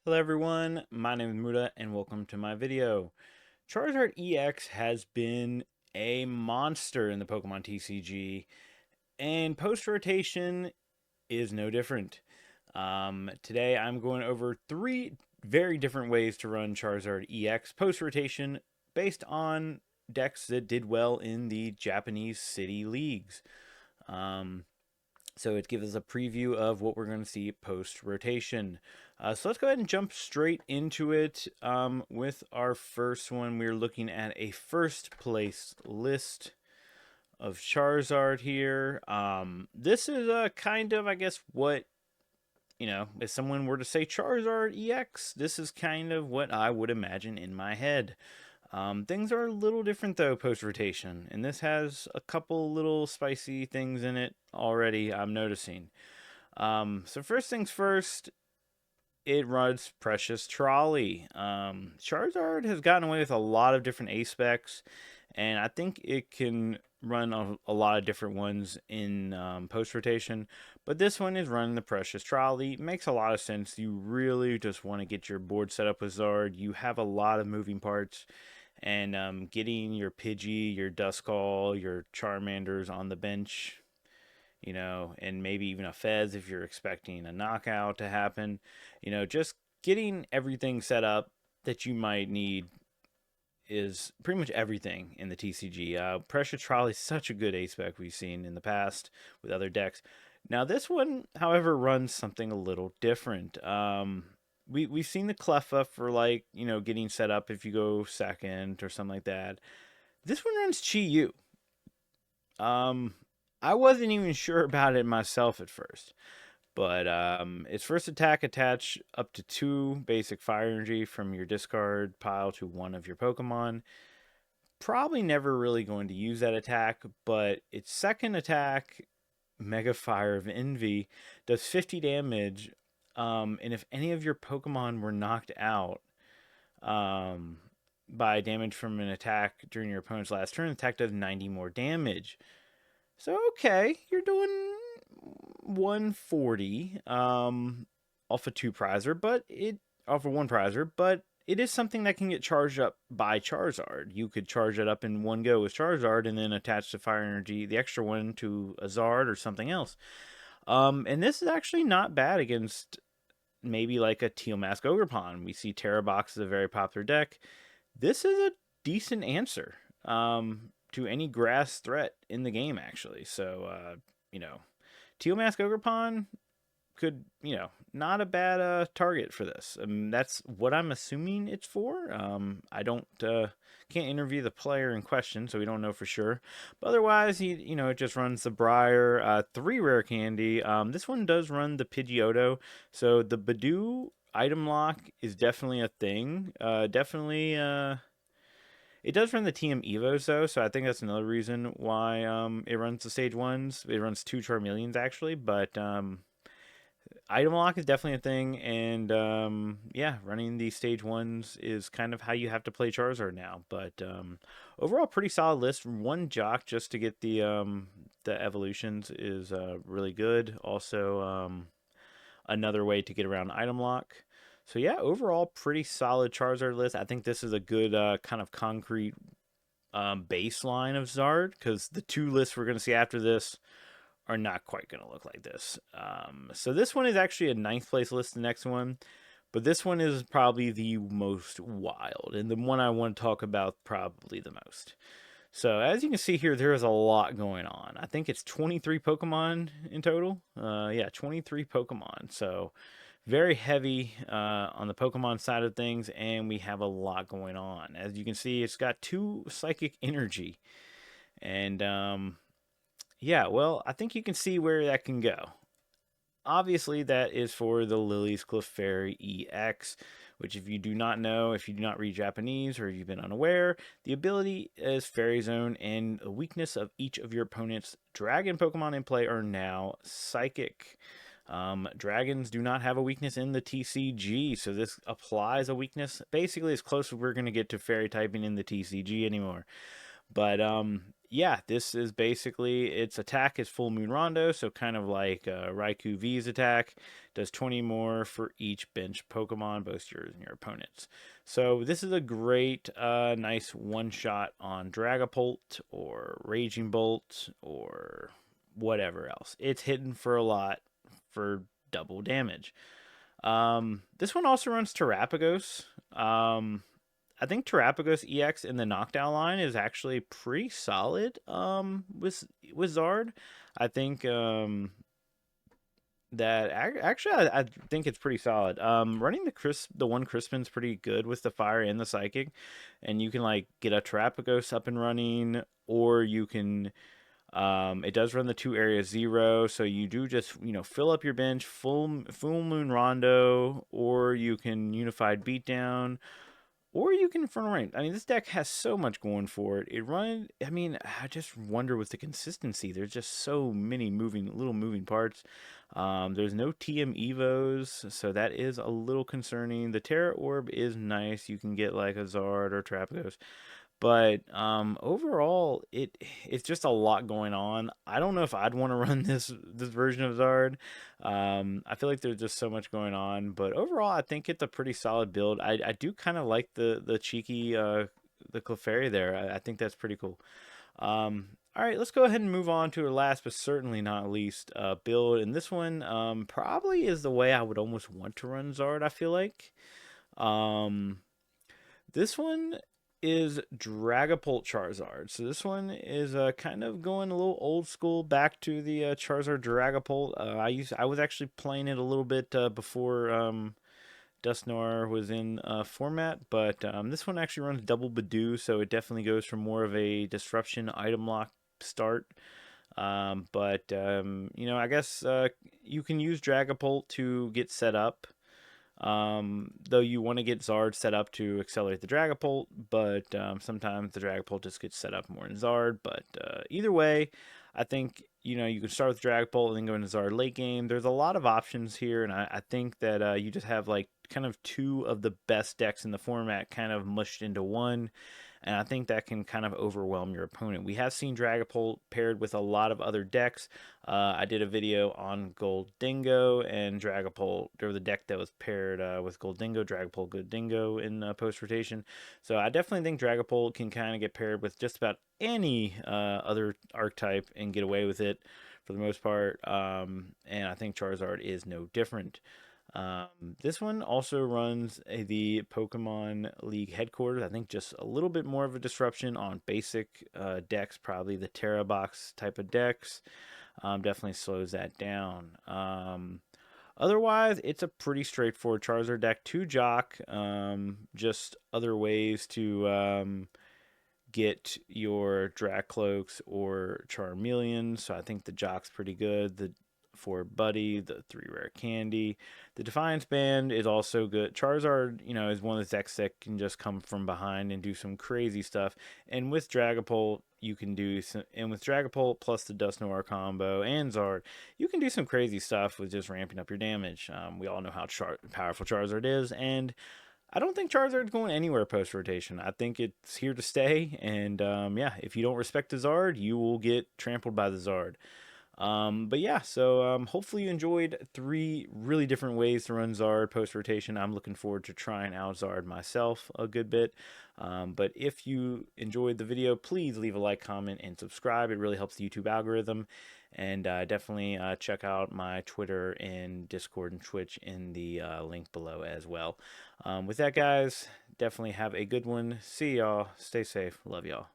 Hello everyone, my name is Muda and welcome to my video. Charizard EX has been a monster in the Pokemon TCG, and post-rotation is no different. Today I'm going over three very different ways to run Charizard EX post-rotation based on decks that did well in the Japanese city leagues. Um, so it gives us a preview of what we're going to see post rotation. So let's go ahead and jump straight into it with our first one. We're looking at a first place list of Charizard here. This is kind of, I guess, what, if someone were to say Charizard EX, this is kind of what I would imagine in my head. Things are a little different though post rotation, and this has a couple little spicy things in it already. I'm noticing. So first things first, it runs Precious Trolley. Charizard has gotten away with a lot of different A specs, and I think it can run a lot of different ones in post rotation. But this one is running the Precious Trolley. It makes a lot of sense. You really just want to get your board set up with Zard. You have a lot of moving parts, and getting your Pidgey, your Duskull, your Charmanders on the bench, and maybe even a Fez if you're expecting a knockout to happen. Just getting everything set up that you might need is pretty much everything in the TCG. Pressure Trolley is such a good ace spec we've seen in the past with other decks. Now this one, however, runs something a little different. We've seen the Cleffa for getting set up if you go second or something like that. This one runs Chi Yu. Um, I wasn't even sure about it myself at first, but its first attack attach up to 2 basic fire energy from your discard pile to one of your Pokemon. Probably never really going to use that attack, but its second attack, Mega Fire of Envy, does 50 damage. And if any of your Pokemon were knocked out um, by damage from an attack during your opponent's last turn, the attack does 90 more damage. So okay, you're doing 140 off a two prizer, but it off of one prizer, but it is something that can get charged up by Charizard. You could charge it up in one go with Charizard and then attach the fire energy, the extra one, to a Zard or something else. And this is actually not bad against maybe like a Teal Mask Ogerpon. We see Terrabox is a very popular deck. This is a decent answer to any grass threat in the game, actually. So, Teal Mask Ogerpon could, not a bad target for this. That's what I'm assuming it's for. I don't can't interview the player in question, so we don't know for sure. But otherwise, it just runs the Briar, 3 rare candy. This one does run the Pidgeotto, so the Badoo item lock is definitely a thing. Definitely. It does run the TM Evos though, so I think that's another reason why it runs the stage ones. It runs 2 Charmeleons actually, but item lock is definitely a thing, and yeah, running the stage ones is kind of how you have to play Charizard now. But overall, pretty solid list. One Jock just to get the evolutions is really good. Also, another way to get around item lock. So yeah, overall, pretty solid Charizard list. I think this is a good kind of concrete baseline of Zard, because the 2 lists we're going to see after this are not quite going to look like this. So this one is actually a 9th place list, the next one. But this one is probably the most wild, and the one I want to talk about probably the most. So as you can see here, there is a lot going on. I think it's 23 Pokemon in total. Yeah, 23 Pokemon. So very heavy on the Pokemon side of things, and we have a lot going on. As you can see, it's got 2 Psychic Energy. And yeah, well, I think you can see where that can go. Obviously, that is for the Lily's Clefairy EX, which, if you do not know, if you do not read Japanese or you've been unaware, the ability is Fairy Zone, and the weakness of each of your opponent's dragon Pokemon in play are now Psychic. Dragons do not have a weakness in the TCG, so this applies a weakness basically as close as we're going to get to fairy typing in the TCG anymore. But yeah, this is basically its attack is Full Moon Rondo, so kind of like Raikou V's attack. Does 20 more for each bench Pokemon, both yours and your opponent's. So this is a great, nice one-shot on Dragapult or Raging Bolt or whatever else. It's hitting for a lot for double damage. This one also runs Terapagos. I think Terapagos EX in the knockdown line is actually pretty solid with Zard. I think I think it's pretty solid. Running the one Crispin's pretty good with the fire and the psychic, and you can like get a Terapagos up and running, or you can it does run the 2 area 0, so you do just fill up your bench full moon rondo, or you can unified beatdown, or you can front rank. I mean, this deck has so much going for it. I mean, I just wonder with the consistency. There's just so many little moving parts. There's no TM Evos, so that is a little concerning. The Terra Orb is nice. You can get like a Zard or Trapdos. But overall, it's just a lot going on. I don't know if I'd want to run this version of Zard. I feel like there's just so much going on. But overall, I think it's a pretty solid build. I do kind of like the cheeky the Clefairy there. I think that's pretty cool. All right, let's go ahead and move on to our last, but certainly not least, build. And this one probably is the way I would almost want to run Zard. I feel like. This one is Dragapult Charizard. So this one is kind of going a little old school, back to the Charizard Dragapult. I was actually playing it a little bit before Dusknoir was in format, but this one actually runs double Badoo, so it definitely goes for more of a disruption item lock start. I guess you can use Dragapult to get set up. Though you want to get Zard set up to accelerate the Dragapult, but sometimes the Dragapult just gets set up more in Zard. But either way, I think you can start with Dragapult and then go into Zard late game. There's a lot of options here, and I think that you just have like kind of two of the best decks in the format kind of mushed into one. And I think that can kind of overwhelm your opponent. We have seen Dragapult paired with a lot of other decks. I did a video on Goldingo and Dragapult. There was a deck that was paired with Goldingo, Dragapult, Goldingo in post rotation. So I definitely think Dragapult can kind of get paired with just about any other archetype and get away with it for the most part. And I think Charizard is no different. This one also runs the Pokemon League headquarters. I think just a little bit more of a disruption on basic decks, probably the Terra Box type of decks. Definitely slows that down. Otherwise, it's a pretty straightforward Charizard deck. 2 Jock, just other ways to get your Dracloaks or Charmeleons. So I think the Jock's pretty good. The 4 Buddy, the 3 Rare Candy. The Defiance Band is also good. Charizard, is one of the decks that can just come from behind and do some crazy stuff. And with Dragapult, you can do some, and with Dragapult plus the Dusknoir combo and Zard, you can do some crazy stuff with just ramping up your damage. We all know how powerful Charizard is, and I don't think Charizard's going anywhere post rotation. I think it's here to stay, and yeah, if you don't respect the Zard, you will get trampled by the Zard. But yeah, so hopefully you enjoyed 3 really different ways to run Zard post rotation. I'm looking forward to trying out Zard myself a good bit. But if you enjoyed the video, please leave a like, comment, and subscribe. It really helps the YouTube algorithm. And definitely check out my Twitter and Discord and Twitch in the link below as well. With that, guys, definitely have a good one. See y'all. Stay safe. Love y'all.